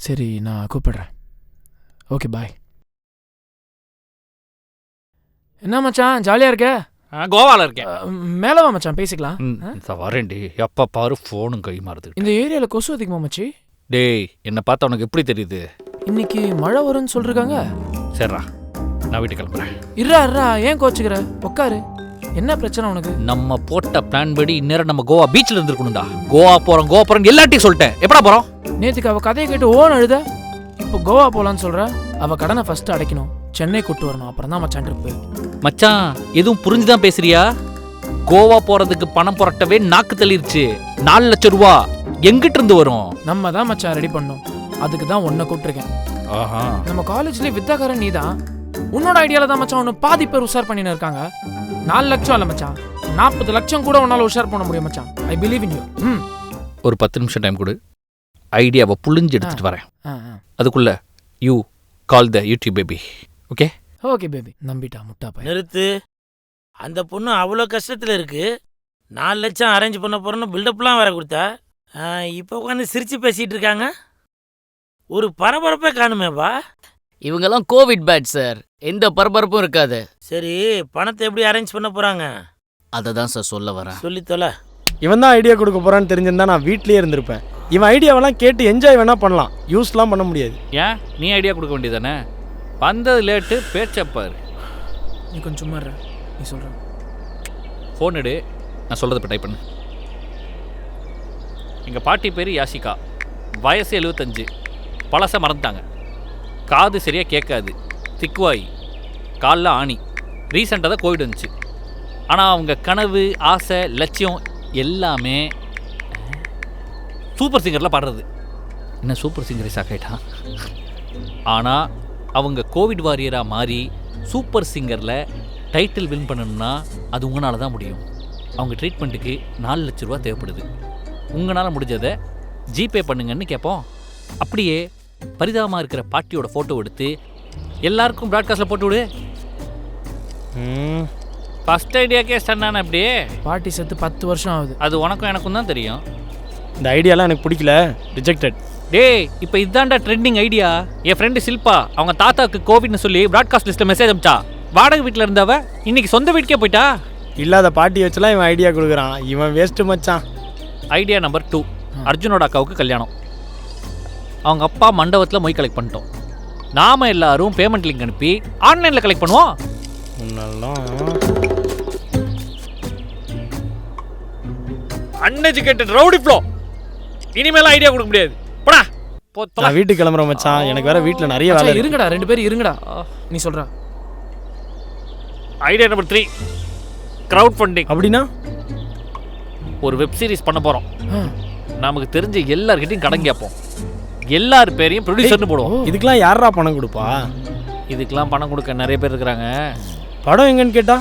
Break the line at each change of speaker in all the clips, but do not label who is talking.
சரி, நான் கூப்பிடுறேன். ஓகே, பாய். என்ன மச்சான், ஜாலியாக இருக்க?
கோவாவில் இருக்கேன்.
மேலே வா மச்சான், பேசிக்கலாம்.
வரேன்டி, எப்போ பாரு ஃபோனும் கை மாறுது.
இந்த ஏரியாவில் கொசு அதிகமா மச்சி?
டேய், என்னை பார்த்தா உனக்கு எப்படி தெரியுது?
இன்னைக்கு மழை வரும்னு சொல்லிருக்காங்க.
சரிடா, நான் வீட்டுக்கு கிளம்புறேன்.
இருறா, ஏன் கோச்சுக்கிற? உட்காரு. என்ன பிரச்சனை உனக்கு?
நம்ம போட்ட பிளான் படி இந்நேரம் நம்ம கோவா பீச்சில் இருந்துருக்கணும்டா. கோவா போறோம் எல்லாத்தையும் சொல்லிட்டேன். எப்படா போறோம்?
நேற்றுக்கு அவ கதையை கேட்டு ஓன் அழுத. இப்போ கோவா போலான்னு சொல்ற. அவ கடனை ஃபர்ஸ்ட் அடைக்கணும், சென்னை கூட்டு வரணும், அப்புறம் தான் மச்சான் ட்ரிப்பு.
மச்சான், எதுவும் புரிஞ்சுதான் பேசுறியா? கோவா போறதுக்கு பணம் புரட்டவே நாக்கு தள்ளிருச்சு. 4 லட்சம் ரூபா எங்கிட்ட இருந்து வரும்?
நம்ம தான் மச்சான் ரெடி பண்ணோம். அதுக்கு தான் உன்னை கூப்பிட்டுருக்கேன். நம்ம காலேஜ்லேயே வித்தாக்காரன் நீ தான். உன்னோட ஐடியால தான் மச்சான் ஒன்று பாதி பேர் உஷார் பண்ணின்னு இருக்காங்க. 4 லட்சம் இல்லை மச்சான், 40 லட்சம் கூட உன்னால உஷார் பண்ண முடியும் மச்சான். I believe in you.
ஒரு 10 நிமிஷம் டைம் கொடு, ஐடியாவை புளிஞ்சு எடுத்துட்டு வரேன். அதுக்குள்ள you call the YouTube baby. Okay
okay baby. நம்பிட்டா முட்டா பையன்.
நிறுத்து. அந்த பொண்ணு அவ்வளோ கஷ்டத்தில் இருக்கு. 4 லட்சம் அரேஞ்ச் பண்ண போறோன்னு பில்டப்லாம் வேற கொடுத்தா. இப்போ உட்காந்து சிரிச்சு பேசிட்டு இருக்காங்க. ஒரு பரபரப்பே காணுமேப்பா.
இவங்கெல்லாம் கோவிட் பேட்ச் சார், எந்த பரபரப்பும் இருக்காது.
சரி, பணத்தை எப்படி அரேஞ்ச் பண்ண போறாங்க?
அதை தான் சார் சொல்ல வரேன்.
சொல்லி தொலை.
இவன் தான் ஐடியா கொடுக்க போறான்னு தெரிஞ்சிருந்தா நான் வீட்லயே இருந்திருப்பேன். இவன் ஐடியாவெல்லாம் கேட்டு என்ஜாய் வேணா பண்ணலாம், யூஸ்லாம் பண்ண முடியாது.
ஏன் நீ ஐடியா கொடுக்க வேண்டியதானே? வந்தது லேட்டு, பேச்சப்பாரு.
நீ கொஞ்சம் சும்மா இரு, நீ சொல்ற.
ஃபோன் எடு, நான் சொல்கிறத இப்போ டைப் பண்ணு. எங்கள் பாட்டி பேர் யாசிகா, வயசு 75, பழசை மறந்துட்டாங்க. காது சரியாக கேட்காது, திக்குவாய், காலில் ஆணி. ரீசெண்டாக தான் கோவிட் வந்துச்சு. ஆனால் அவங்க கனவு, ஆசை, லட்சியம் எல்லாமே சூப்பர் சிங்கரில் பாடுறது. என்ன சூப்பர் சிங்கரை சாக்காயிட்டான்? ஆனால் அவங்க கோவிட் வாரியராக மாறி சூப்பர் சிங்கரில் டைட்டில் வின் பண்ணணும்னா அது உங்களால் தான் முடியும். அவங்க ட்ரீட்மெண்ட்டுக்கு 4 லட்ச ரூபா தேவைப்படுது. உங்களால் முடிஞ்சதை ஜிபே பண்ணுங்கன்னு கேட்போம். அப்படியே பரிதாபமாக இருக்கிற பாட்டியோட ஃபோட்டோ எடுத்து எல்லாருக்கும் ப்ராட்காஸ்ட்டில் போட்டு விடு. ஃபஸ்ட் ஐடியாக்கே ஸ்டன்னான அப்படியே.
பாட்டி செத்து 10 வருஷம் ஆகுது.
அது உனக்கும் எனக்கும் தான் தெரியும்.
இந்த ஐடியாலாம் எனக்கு பிடிக்கல, ரிஜெக்டட்.
டேய், இப்போ இதாண்டா ட்ரெண்டிங் ஐடியா. என் ஃப்ரெண்டு சில்பா அவங்க தாத்தாவுக்கு கோவிட்னு சொல்லி ப்ராட்காஸ்ட் லிஸ்ட்டில் மெசேஜ் அனுப்பிச்சா. வாடகை வீட்டில் இருந்தவ இன்னைக்கு சொந்த வீட்டுக்கே போயிட்டா.
இல்லாத பாட்டி வச்சுலாம் இவன் ஐடியா கொடுக்குறான். இவன் வேஸ்ட்டு மச்சான்.
ஐடியா நம்பர் 2, அர்ஜுனோட அக்காவுக்கு கல்யாணம். அவங்க அப்பா மண்டபத்தில் மொய் கலெக்ட் பண்ணிட்டோம். நாம எல்லாரும் பேமெண்ட் லிங்க் அனுப்பி ஆன்லைனில் கலெக்ட் பண்ணுவோம். Uneducated rowdy flow. இனிமேலாம் ஐடியா கொடுக்க முடியாது. போடா.
நான் வீட்டுக்கு கிளம்புறேன் மச்சான், எனக்கு வேற வீட்டில் நிறைய வேலை.
இருங்கடா, 2 பேரும் இருங்கடா. நீ சொல்ற.
Idea number 3, crowd funding.
அப்படின்னா
ஒரு வெப் சீரிஸ் பண்ண போகிறோம். நமக்கு தெரிஞ்ச எல்லார்கிட்டையும் கடன் கேட்போம். எல்லார் பேரையும் ப்ரொடியூசர்னு போடுவோம்.
இதுக்கெல்லாம் யாரா பணம் கொடுப்பா?
இதுக்கெல்லாம் பணம் கொடுக்க நிறைய பேர் இருக்கிறாங்க.
படம் எங்கன்னு கேட்டா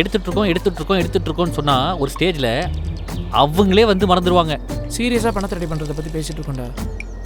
எடுத்துட்டு இருக்கோம்னு சொன்னால் ஒரு ஸ்டேஜில் அவங்களே வந்து மறந்துடுவாங்க.
சீரியஸாக பணத்தை ரெடி பண்ணுறதை பற்றி பேசிட்டு இருக்கோண்டா.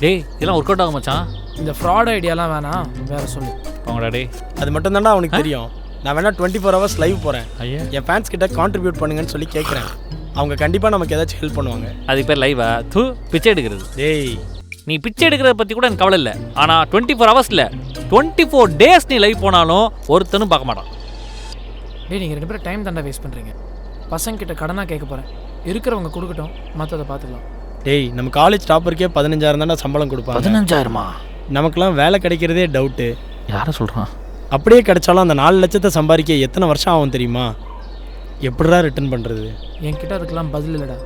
டேய், இதெல்லாம் ஒர்க் அவுட் ஆகும் மச்சான்.
இந்த ஃப்ராட் ஐடியாலாம் வேணாம், வேற சொல்லு.
அவங்களா டே,
அது மட்டும் தான்டா அவனுக்கு தெரியும். நான் வேணா 24 hours லைவ் போகிறேன். என் ஃபேன்ஸ் கிட்ட கான்ட்ரிபியூட் பண்ணுங்கன்னு சொல்லி கேட்குறேன். அவங்க கண்டிப்பாக நமக்கு ஏதாச்சும் ஹெல்ப் பண்ணுவாங்க.
அதுக்கு பேர் லைவா? பிச்சை எடுக்கிறது.
டேய்,
நீ பிச்சை எடுக்கிறத பற்றி கூட எனக்கு கவலை இல்லை. ஆனால் 24 hours 24 days நீ லைவ் போனாலும் ஒருத்தனும் பார்க்க மாட்டான்.
டேய், நீங்கள் 2 பேரும் டைம் தாண்டா வேஸ்ட் பண்ணுறீங்க. பசங்க கிட்ட கடனாக கேட்க போகிறேன். இருக்கிறவங்க கொடுக்கட்டும், மற்றதை பார்த்துக்கலாம்.
டேய், நம்ம காலேஜ் டாப்பருக்கே 15,000 தானே சம்பளம் கொடுப்பாங்க.
15,000மா?
நமக்குலாம் வேலை கிடைக்கிறதே டவுட்டு.
யாரை சொல்கிறான்?
அப்படியே கிடைச்சாலும் அந்த 4 லட்சத்தை சம்பாதிக்க எத்தனை வருஷம் ஆகும் தெரியுமா? எப்படிடா ரிட்டர்ன் பண்ணுறது?
என்கிட்ட அதுக்கெல்லாம் பதில் இல்லைடா.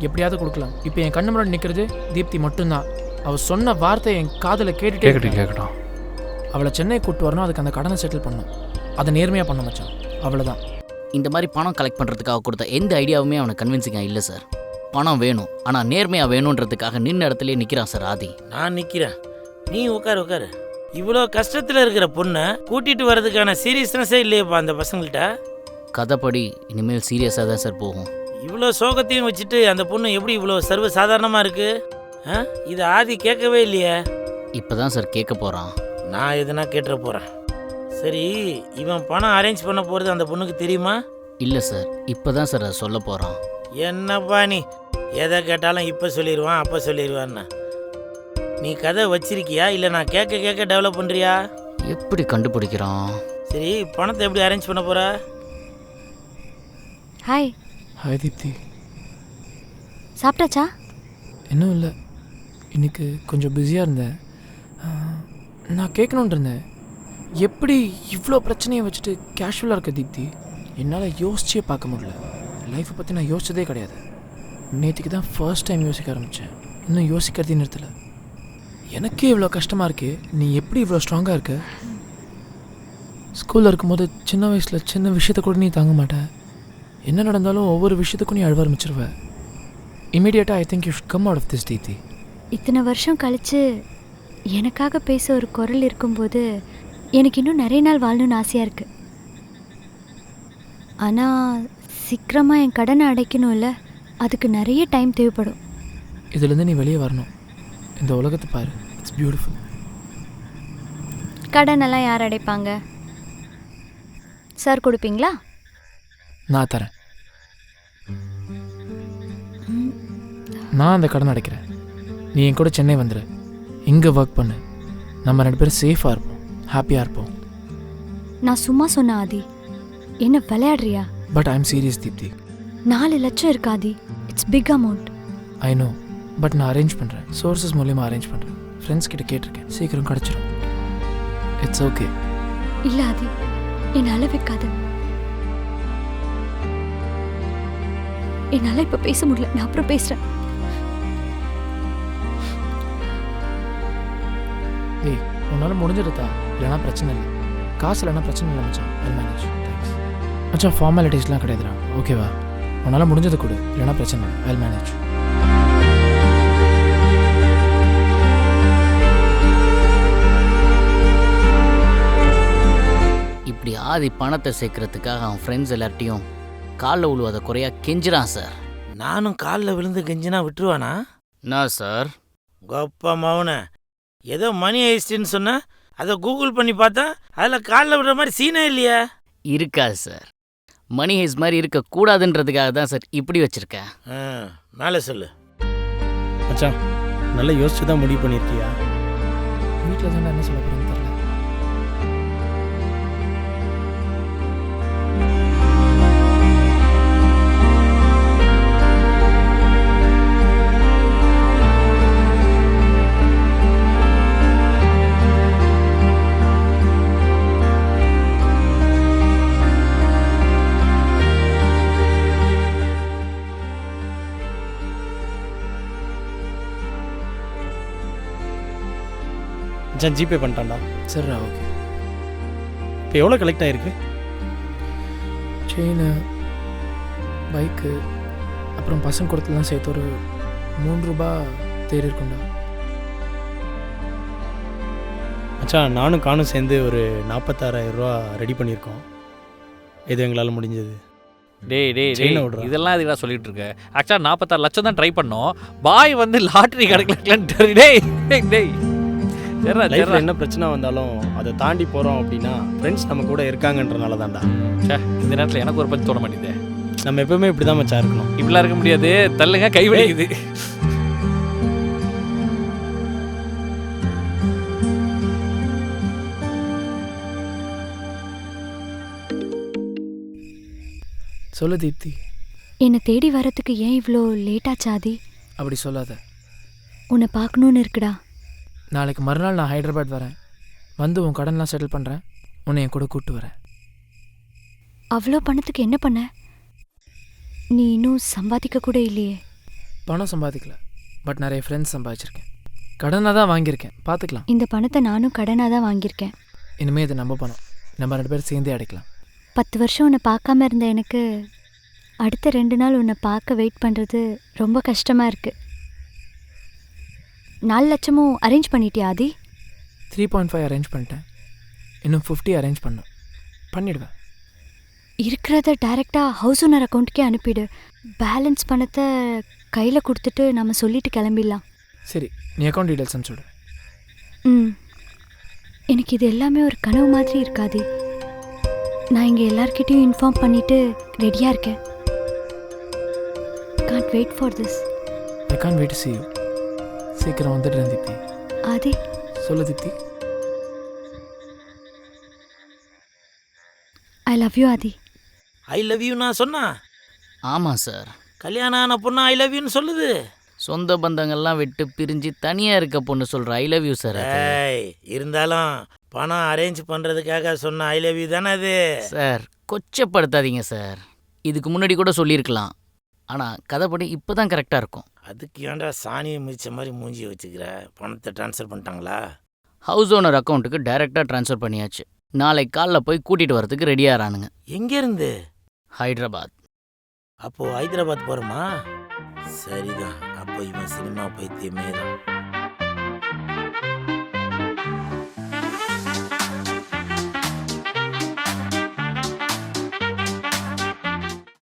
எப்படியாவது கொடுக்கலாம். இப்போ என் கண்ணு முன்னாடி நிற்கிறது தீப்தி மட்டும்தான். அவள் சொன்ன வார்த்தை என் காதில் கேட்டுட்டோம். அவளை சென்னை கூப்பிட்டு வரணும், அதுக்கு அந்த கடனை செட்டில் பண்ணணும். அதை நேர்மையாக பண்ண மச்சான், அவ்வளோதான்.
இந்த மாதிரி பணம் கலெக்ட் பண்ணுறதுக்காக கொடுத்த எந்த ஐடியாவுமே அவனுக்கு கன்வின்சிங்காக இல்லை சார். பணம் வேணும், ஆனால் நேர்மையாக வேணுன்றதுக்காக நின்ன இடத்துலேயே நிற்கிறான் சார் ஆதி.
நான் நிற்கிறேன், நீ உட்காரு. இவ்வளோ கஷ்டத்தில் இருக்கிற பொண்ணை கூட்டிகிட்டு வர்றதுக்கான சீரியஸ்னஸே இல்லையப்பா அந்த பசங்கள்கிட்ட.
கதைப்படி இனிமேல் சீரியஸாக தான் சார் போகும்.
இவ்வளோ சோகத்தையும் வச்சுட்டு அந்த பொண்ணு எப்படி இவ்வளோ சர்வ சாதாரணமாக இருக்குது? இது ஆதி கேட்கவே இல்லையே.
இப்போ தான் சார் கேட்க போகிறான்.
நான் எதுனா கேட்டுற போகிறேன். சரி, இவன் பணம் அரேஞ்ச் பண்ண போகிறது அந்த பொண்ணுக்கு தெரியுமா?
இல்லை சார், இப்போ தான் சார் அதை சொல்ல போகிறான்.
என்னப்பா நீ எதை கேட்டாலும் இப்போ சொல்லிடுவான் அப்போ சொல்லிடுவான்னு. நீ கதை வச்சிருக்கியா இல்லை நான் கேட்க கேட்க டெவலப் பண்ணுறியா?
எப்படி கண்டுபிடிக்கிறான்?
சரி, பணத்தை எப்படி அரேஞ்ச் பண்ண போற?
ஹாய்.
ஹாய் தீப்தி.
சாப்பிட்டாச்சா?
இன்னும் இல்லை, இன்னைக்கு கொஞ்சம் பிஸியாக இருந்தேன். நான் கேட்கணுன்ட்டு இருந்தேன், எப்படி இவ்வளோ பிரச்சனையை வச்சுட்டு கேஷுவலாக இருக்க தீப்தி? என்னால் யோசிச்சே பார்க்க முடியல. லைஃப்பை பற்றி நான் யோசிச்சதே கிடையாது. நேற்றுக்கு தான் ஃபர்ஸ்ட் டைம் யோசிக்க ஆரம்பித்தேன். இன்னும் யோசிக்கிறதே நிறுத்தலை. எனக்கே இவ்வளோ கஷ்டமாக இருக்கு, நீ எப்படி இவ்வளோ ஸ்ட்ராங்காக இருக்க? ஸ்கூலில் இருக்கும்போது சின்ன வயசில் சின்ன விஷயத்த கூட நீ தாங்க மாட்டேன். என்ன நடந்தாலும் ஒவ்வொரு விஷயத்துக்கும் நீ அழுவ ஆரம்பிச்சிருவ. இமீடியட்டாக I think you should come out of this Deepti.
இத்தனை வருஷம் கழிச்சு எனக்காக பேச ஒரு குரல் இருக்கும்போது எனக்கு இன்னும் நிறைய நாள் வாழணும்னு ஆசையாக இருக்குது. ஆனால் சீக்கிரமாக என் கடனை அடைக்கணும்ல, அதுக்கு நிறைய டைம் தேவைப்படும்.
இதுலேருந்து நீ வெளியே வரணும். இந்த உலகத்தை பாரு, இட்ஸ் பியூட்டிஃபுல்.
கடனெல்லாம் யார் அடைப்பாங்க? சார் கொடுப்பீங்களா?
நான் தரேன். நான் அந்த கடன் அடைக்கிறேன். நீ என் கூட சென்னை வந்துடு, இங்கே ஒர்க் பண்ணு. நம்ம 2 பேரும் சேஃபாக இருப்போம், ஹாப்பியாக இருப்போம்.
நான் சும்மா சொன்ன ஆதி, என்ன விளையாடுறியா?
But I am serious Deepti.
4 லட்சம் இருக்கு Aadhi, it's big amount.
I know, but நான் அரேஞ்ச் பண்ணுறேன். சோர்ஸஸ் மூலியமாக அரேஞ்ச் பண்ணுறேன். ஃப்ரெண்ட்ஸ் கிட்ட கேட்டிருக்கேன், சீக்கிரம் கிடச்சிரும். It's okay.
இல்லை ஆதி, என்னை அழ வைக்காத. என்னால் இப்போ பேச முடியல, நான் அப்புறம் பேசுகிறேன்.
ஏய், உன்னால் முடிஞ்சிருத்தா? இல்லைனா பிரச்சனை இல்லை. காசு இல்லைனா பிரச்சனை இல்லை மச்சான், ஐ மேனேஜ். தேங்க்ஸ் மச்சான். ஃபார்மாலிட்டிஸ்லாம் கிடையாதுடா, ஓகேவா? உன்னால் முடிஞ்சது கொடு, இல்லைனா பிரச்சனை இல்லை, ஐ மேனேஜ்.
இப்படி ஆதி பணத்தை சேர்க்கறதுக்காக அவன் ஃப்ரெண்ட்ஸ் எல்லார்ட்டையும் காலில் விழுவாத குறையா கெஞ்சிரான் சார்.
நானும் காலில் விழுந்து கெஞ்சினா விட்டுருவானா?
என்ன சார்?
கோப்பா மவனை, ஏதோ மணி ஆயிடுச்சுன்னு சொன்னா அதை கூகுள் பண்ணி பார்த்தா அதில் காலில் விடுற மாதிரி சீனே இல்லையா?
இருக்காது சார். மணி ஹேஸ் மாதிரி இருக்கக்கூடாதுன்றதுக்காக தான் சார் இப்படி வச்சுருக்கேன்.
மேலே சொல்லு
மச்சான். நல்லா யோசிச்சு தான் முடிவு பண்ணியிருக்கியா?
வீட்டில் தான் என்ன சொல்ல போகிறேன்னு தெரியல.
மச்சான் ஜிபே பண்ணிட்டான்டா.
சரிடா, ஓகே.
இப்போ எவ்வளோ கலெக்ட் ஆகிருக்கு?
செயின், பைக்கு, அப்புறம் பசங்க கொடுத்துலாம் சேர்த்து ஒரு 3 ரூபாய் தேறி இருக்கும்டா.
மச்சான் நானும் காணும் சேர்ந்து ஒரு 46,000 ரூபா ரெடி பண்ணியிருக்கோம். இது எங்களால் முடிஞ்சது.
டேய் டேய்
செயினை
டேய்,
விட்றா.
இதெல்லாம் இதுடா சொல்லிட்டு இருக்க. ஆக்சுவலாக 46 லட்சம் தான் ட்ரை பண்ணோம். பாய் வந்து லாட்ரி கிடைக்கலன்னு டேய் டேய் டேய்.
லைஃப்பில் என்ன பிரச்சனை வந்தாலும் அதை தாண்டி போகிறோம் அப்படின்னா ஃப்ரெண்ட்ஸ் நம்ம கூட இருக்காங்கன்றனால தான்டா.
இந்த நேரத்தில் எனக்கு ஒரு பற்றி தோண மாட்டேங்குது.
நம்ம எப்பவுமே இப்படி தான் மச்சான் இருக்கணும்.
இப்படிலாம் இருக்க முடியாது. தள்ளுங்க, கை வலிக்குது.
சொல்லு தீப்தி.
என்னை தேடி வரத்துக்கு ஏன் இவ்வளோ லேட்டாச்சு ஆதி?
அப்படி சொல்லாத.
உன்னை பார்க்கணுன்னு இருக்குடா.
நாளைக்கு மறுநாள் நான் ஹைதராபாத் வரேன். வந்து உன் கடன்லாம் செட்டில் பண்ணுறேன். உன்னை என் கூட கூப்பிட்டு வரேன்.
அவ்வளோ பணத்துக்கு என்ன பண்ண? நீ இன்னும் சம்பாதிக்க கூட இல்லையே.
பணம் சம்பாதிக்கல, பட் நிறைய ஃப்ரெண்ட்ஸ் சம்பாதிச்சிருக்கேன். கடனாக தான் வாங்கியிருக்கேன், பார்த்துக்கலாம்.
இந்த பணத்தை நானும் கடனாக தான் வாங்கியிருக்கேன்.
இனிமேல் இது நம்ம பணம், நம்ம 2 பேரும் சேர்ந்தே அடைக்கலாம்.
10 வருஷம் உன்னை பார்க்காம இருந்த எனக்கு அடுத்த 2 நாள் உன்னை பார்க்க வெயிட் பண்ணுறது ரொம்ப கஷ்டமாக இருக்குது. 4 லட்சமும் அரேஞ்ச் பண்ணிட்டியா ஆதி?
3.5 அரேஞ்ச் பண்ணிட்டேன். இன்னும் 50 அரேஞ்ச் பண்ணிடுவேன்.
இருக்கிறத டைரெக்டாக ஹவுஸ் ஓனர் அக்கௌண்ட்டுக்கே அனுப்பிடு. பேலன்ஸ் பணத்தை கையில் கொடுத்துட்டு நம்ம சொல்லிட்டு கிளம்பிடலாம்.
சரி, நீ அக்கௌண்ட் டீட்டெயில்ஸ் அனுப்பிச்சுடு.
எனக்கு இது எல்லாமே ஒரு கனவு மாதிரி இருக்காது. நான் இங்கே எல்லார்கிட்டையும் இன்ஃபார்ம் பண்ணிவிட்டு ரெடியாக இருக்கேன். Can't wait for this.
I can't wait to see you. சீக்கிரம் வந்துடுறேன் தீப்தி.
ஆதி
சொல்லு Deepti.
I love you Adhi.
I love you நான் சொன்னா
ஆமாம் சார்.
கல்யாணம் ஆன பொண்ணு ஐ லவ் யூன்னு சொல்லுது.
சொந்த பந்தங்கள்லாம் விட்டு பிரிஞ்சு தனியாக இருக்க பொண்ணு சொல்கிற ஐ லவ் யூ சார்.
ஏய் இருந்தாலும் பணம் அரேஞ்ச் பண்ணுறதுக்காக சொன்ன ஐ லவ் யூ தானே அது.
சார் கொச்சப்படுத்தாதீங்க சார். இதுக்கு முன்னாடி கூட சொல்லியிருக்கலாம். ஆனால் கதைப்படி இப்போ தான் கரெக்டாக இருக்கும்.
அதுக்கு ஏன்டா சாணியை மிதிச்ச மாதிரி மூஞ்சி வச்சுக்கிற? பணத்தை ட்ரான்ஸ்ஃபர் பண்ணிட்டாங்களா?
ஹவுஸ் ஓனர் அக்கௌண்ட்டுக்கு டைரெக்டாக ட்ரான்ஸ்ஃபர் பண்ணியாச்சு. நாளைக்கு காலைல போய் கூட்டிகிட்டு வரதுக்கு ரெடியாகிறானுங்க.
எங்கேருந்து?
ஹைதராபாத்.
அப்போது ஹைதராபாத் போகிறோமா? சரிதான். அப்போ இவன் சினிமா பைத்தியமே தான்.